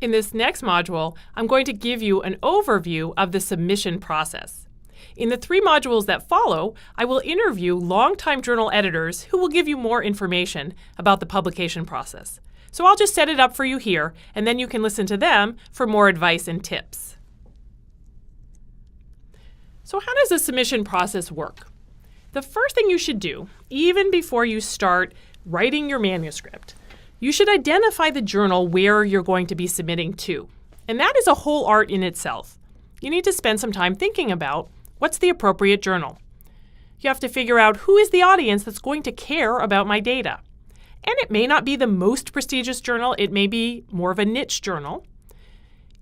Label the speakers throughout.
Speaker 1: In this next module, I'm going to give you an overview of the submission process. In the 3 modules that follow, I will interview longtime journal editors who will give you more information about the publication process. So I'll just set it up for you here, and then you can listen to them for more advice and tips. So how does the submission process work? The first thing you should do, even before you start writing your manuscript, you should identify the journal where you're going to be submitting to. And that is a whole art in itself. You need to spend some time thinking about what's the appropriate journal. You have to figure out who is the audience that's going to care about my data. And it may not be the most prestigious journal, it may be more of a niche journal.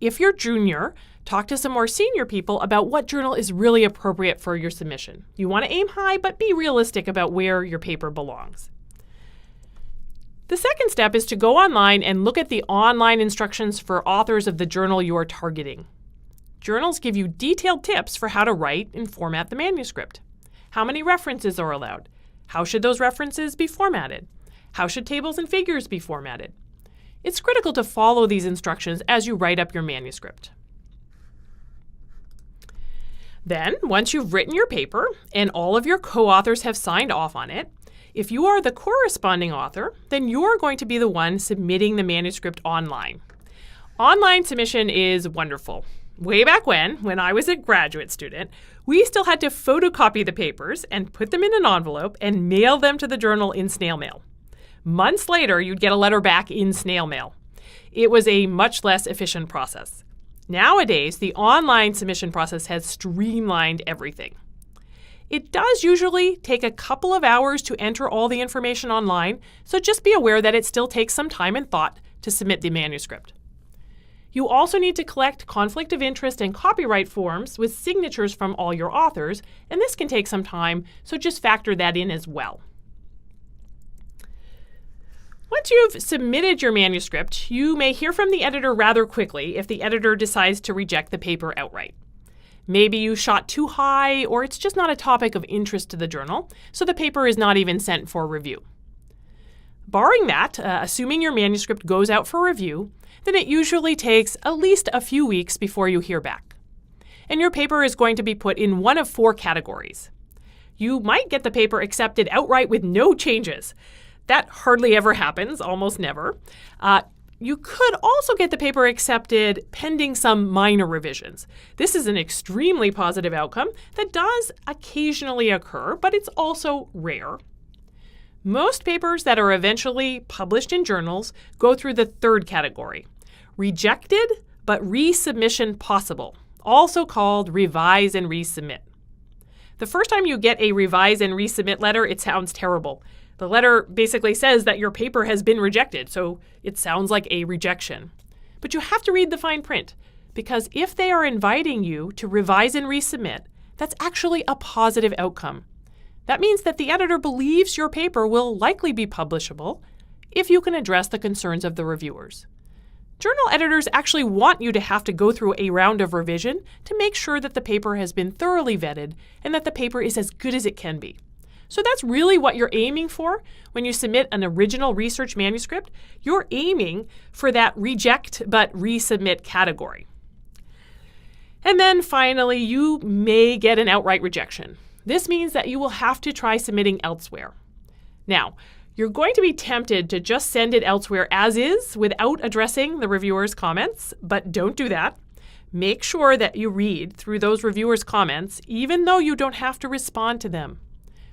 Speaker 1: If you're junior, talk to some more senior people about what journal is really appropriate for your submission. You want to aim high, but be realistic about where your paper belongs. The second step is to go online and look at the online instructions for authors of the journal you are targeting. Journals give you detailed tips for how to write and format the manuscript. How many references are allowed? How should those references be formatted? How should tables and figures be formatted? It's critical to follow these instructions as you write up your manuscript. Then, once you've written your paper and all of your co-authors have signed off on it, if you are the corresponding author, then you're going to be the one submitting the manuscript online. Online submission is wonderful. Way back when I was a graduate student, we still had to photocopy the papers and put them in an envelope and mail them to the journal in snail mail. Months later, you'd get a letter back in snail mail. It was a much less efficient process. Nowadays, the online submission process has streamlined everything. It does usually take a couple of hours to enter all the information online, so just be aware that it still takes some time and thought to submit the manuscript. You also need to collect conflict of interest and copyright forms with signatures from all your authors, and this can take some time, so just factor that in as well. Once you've submitted your manuscript, you may hear from the editor rather quickly if the editor decides to reject the paper outright. Maybe you shot too high, or it's just not a topic of interest to the journal, so the paper is not even sent for review. Barring that, assuming your manuscript goes out for review, then it usually takes at least a few weeks before you hear back. And your paper is going to be put in one of 4 categories. You might get the paper accepted outright with no changes. That hardly ever happens, almost never. You could also get the paper accepted pending some minor revisions. This is an extremely positive outcome that does occasionally occur, but it's also rare. Most papers that are eventually published in journals go through the 3rd category, rejected but resubmission possible, also called revise and resubmit. The first time you get a revise and resubmit letter, it sounds terrible. The letter basically says that your paper has been rejected, so it sounds like a rejection. But you have to read the fine print, because if they are inviting you to revise and resubmit, that's actually a positive outcome. That means that the editor believes your paper will likely be publishable if you can address the concerns of the reviewers. Journal editors actually want you to have to go through a round of revision to make sure that the paper has been thoroughly vetted and that the paper is as good as it can be. So that's really what you're aiming for when you submit an original research manuscript. You're aiming for that reject but resubmit category. And then finally, you may get an outright rejection. This means that you will have to try submitting elsewhere. Now, you're going to be tempted to just send it elsewhere as is without addressing the reviewer's comments, but don't do that. Make sure that you read through those reviewers' comments, even though you don't have to respond to them.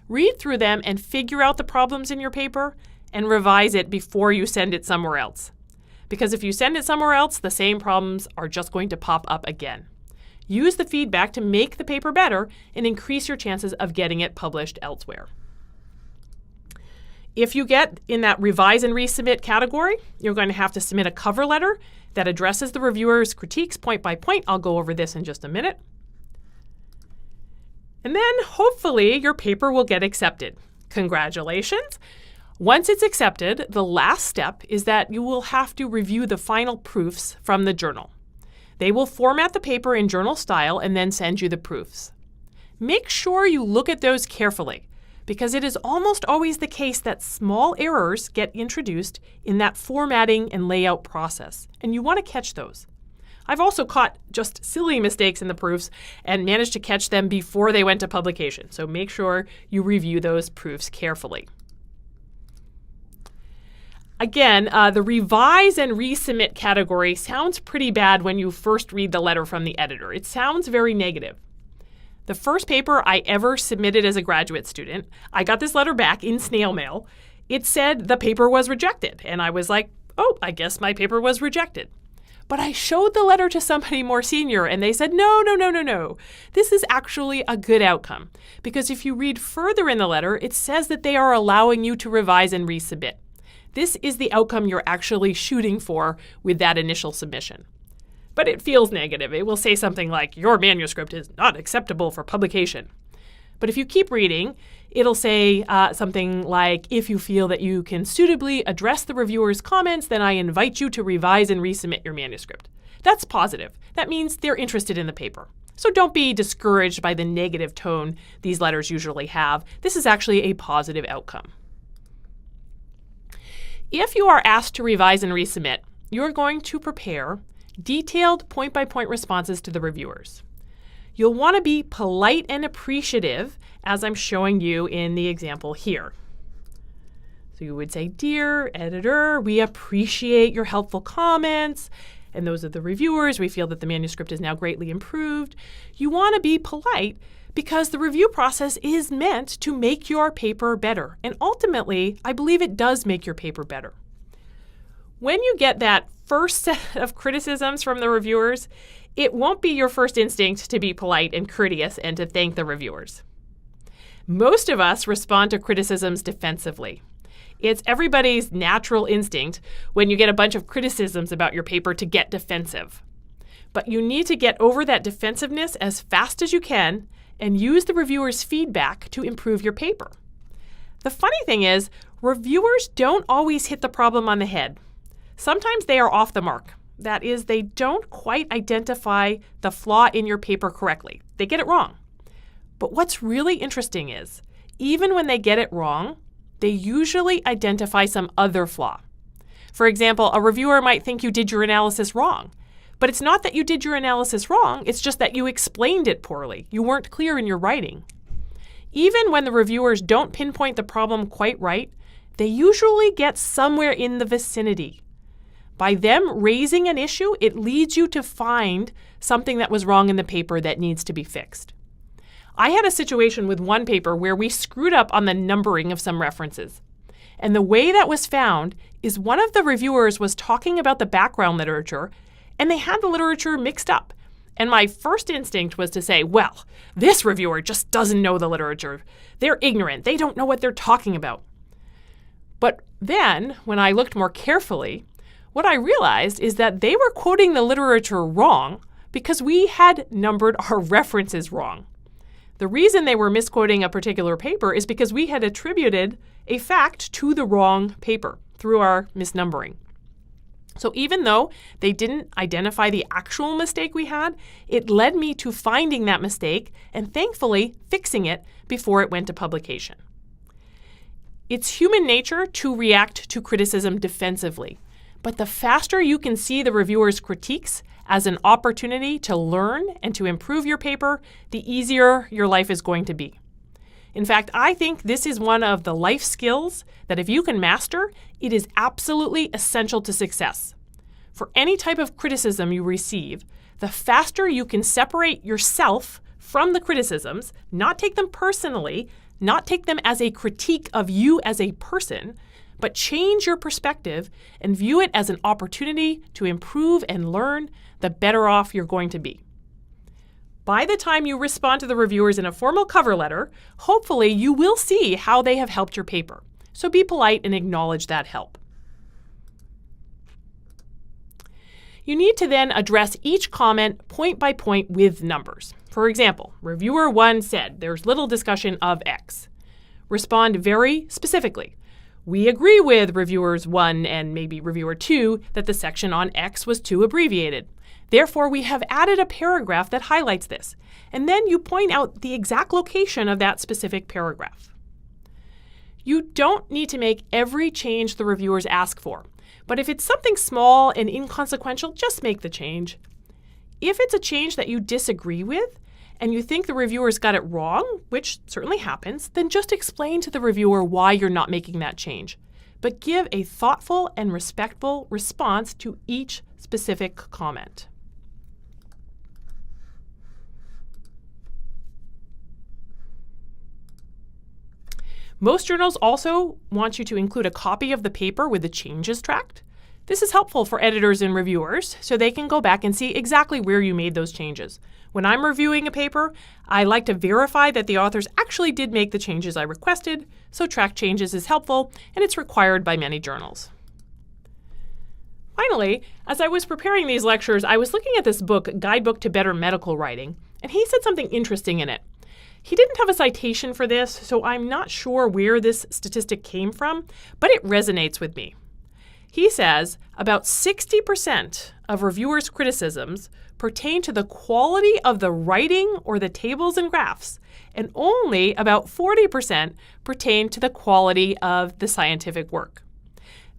Speaker 1: Read through them and figure out the problems in your paper and revise it before you send it somewhere else. Because if you send it somewhere else, the same problems are just going to pop up again. Use the feedback to make the paper better and increase your chances of getting it published elsewhere. If you get in that revise and resubmit category, you're going to have to submit a cover letter that addresses the reviewer's critiques point by point. I'll go over this in just a minute. And then hopefully your paper will get accepted. Congratulations. Once it's accepted, the last step is that you will have to review the final proofs from the journal. They will format the paper in journal style and then send you the proofs. Make sure you look at those carefully, because it is almost always the case that small errors get introduced in that formatting and layout process, and you want to catch those. I've also caught just silly mistakes in the proofs and managed to catch them before they went to publication, so make sure you review those proofs carefully. Again, the revise and resubmit category sounds pretty bad when you first read the letter from the editor. It sounds very negative. The first paper I ever submitted as a graduate student, I got this letter back in snail mail. It said the paper was rejected, and I was like, oh, I guess my paper was rejected. But I showed the letter to somebody more senior, and they said, no. This is actually a good outcome, because if you read further in the letter, it says that they are allowing you to revise and resubmit. This is the outcome you're actually shooting for with that initial submission. But it feels negative. It will say something like, your manuscript is not acceptable for publication. But if you keep reading, it'll say something like, if you feel that you can suitably address the reviewer's comments, then I invite you to revise and resubmit your manuscript. That's positive. That means they're interested in the paper. So don't be discouraged by the negative tone these letters usually have. This is actually a positive outcome. If you are asked to revise and resubmit, you're going to prepare detailed point-by-point responses to the reviewers. You'll want to be polite and appreciative, as I'm showing you in the example here. So you would say, dear editor, we appreciate your helpful comments. And those are the reviewers. We feel that the manuscript is now greatly improved. You want to be polite because the review process is meant to make your paper better. And ultimately, I believe it does make your paper better. When you get that first set of criticisms from the reviewers, it won't be your first instinct to be polite and courteous and to thank the reviewers. Most of us respond to criticisms defensively. It's everybody's natural instinct when you get a bunch of criticisms about your paper to get defensive. But you need to get over that defensiveness as fast as you can and use the reviewer's feedback to improve your paper. The funny thing is, reviewers don't always hit the problem on the head. Sometimes they are off the mark. That is, they don't quite identify the flaw in your paper correctly. They get it wrong. But what's really interesting is, even when they get it wrong, they usually identify some other flaw. For example, a reviewer might think you did your analysis wrong. But it's not that you did your analysis wrong, it's just that you explained it poorly. You weren't clear in your writing. Even when the reviewers don't pinpoint the problem quite right, they usually get somewhere in the vicinity. By them raising an issue, it leads you to find something that was wrong in the paper that needs to be fixed. I had a situation with one paper where we screwed up on the numbering of some references. And the way that was found is one of the reviewers was talking about the background literature, and they had the literature mixed up. And my first instinct was to say, well, this reviewer just doesn't know the literature. They're ignorant. They don't know what they're talking about. But then, when I looked more carefully, what I realized is that they were quoting the literature wrong because we had numbered our references wrong. The reason they were misquoting a particular paper is because we had attributed a fact to the wrong paper through our misnumbering. So even though they didn't identify the actual mistake we had, it led me to finding that mistake and thankfully fixing it before it went to publication. It's human nature to react to criticism defensively, but the faster you can see the reviewer's critiques as an opportunity to learn and to improve your paper, the easier your life is going to be. In fact, I think this is one of the life skills that if you can master, it is absolutely essential to success. For any type of criticism you receive, the faster you can separate yourself from the criticisms, not take them personally, not take them as a critique of you as a person, but change your perspective and view it as an opportunity to improve and learn, the better off you're going to be. By the time you respond to the reviewers in a formal cover letter, hopefully you will see how they have helped your paper. So be polite and acknowledge that help. You need to then address each comment point by point with numbers. For example, reviewer 1 said, there's little discussion of X. Respond very specifically. We agree with reviewers 1 and maybe reviewer 2 that the section on X was too abbreviated. Therefore, we have added a paragraph that highlights this. And then you point out the exact location of that specific paragraph. You don't need to make every change the reviewers ask for, but if it's something small and inconsequential, just make the change. If it's a change that you disagree with and you think the reviewers got it wrong, which certainly happens, then just explain to the reviewer why you're not making that change. But give a thoughtful and respectful response to each specific comment. Most journals also want you to include a copy of the paper with the changes tracked. This is helpful for editors and reviewers so they can go back and see exactly where you made those changes. When I'm reviewing a paper, I like to verify that the authors actually did make the changes I requested, so track changes is helpful and it's required by many journals. Finally, as I was preparing these lectures, I was looking at this book, Guidebook to Better Medical Writing, and he said something interesting in it. He didn't have a citation for this, so I'm not sure where this statistic came from, but it resonates with me. He says about 60% of reviewers' criticisms pertain to the quality of the writing or the tables and graphs, and only about 40% pertain to the quality of the scientific work.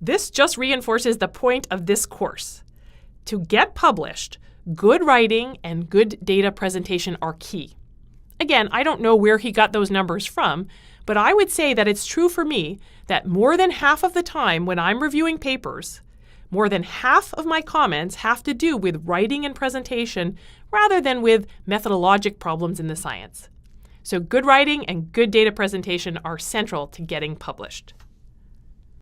Speaker 1: This just reinforces the point of this course. To get published, good writing and good data presentation are key. Again, I don't know where he got those numbers from, but I would say that it's true for me that more than half of the time when I'm reviewing papers, more than half of my comments have to do with writing and presentation rather than with methodologic problems in the science. So good writing and good data presentation are central to getting published.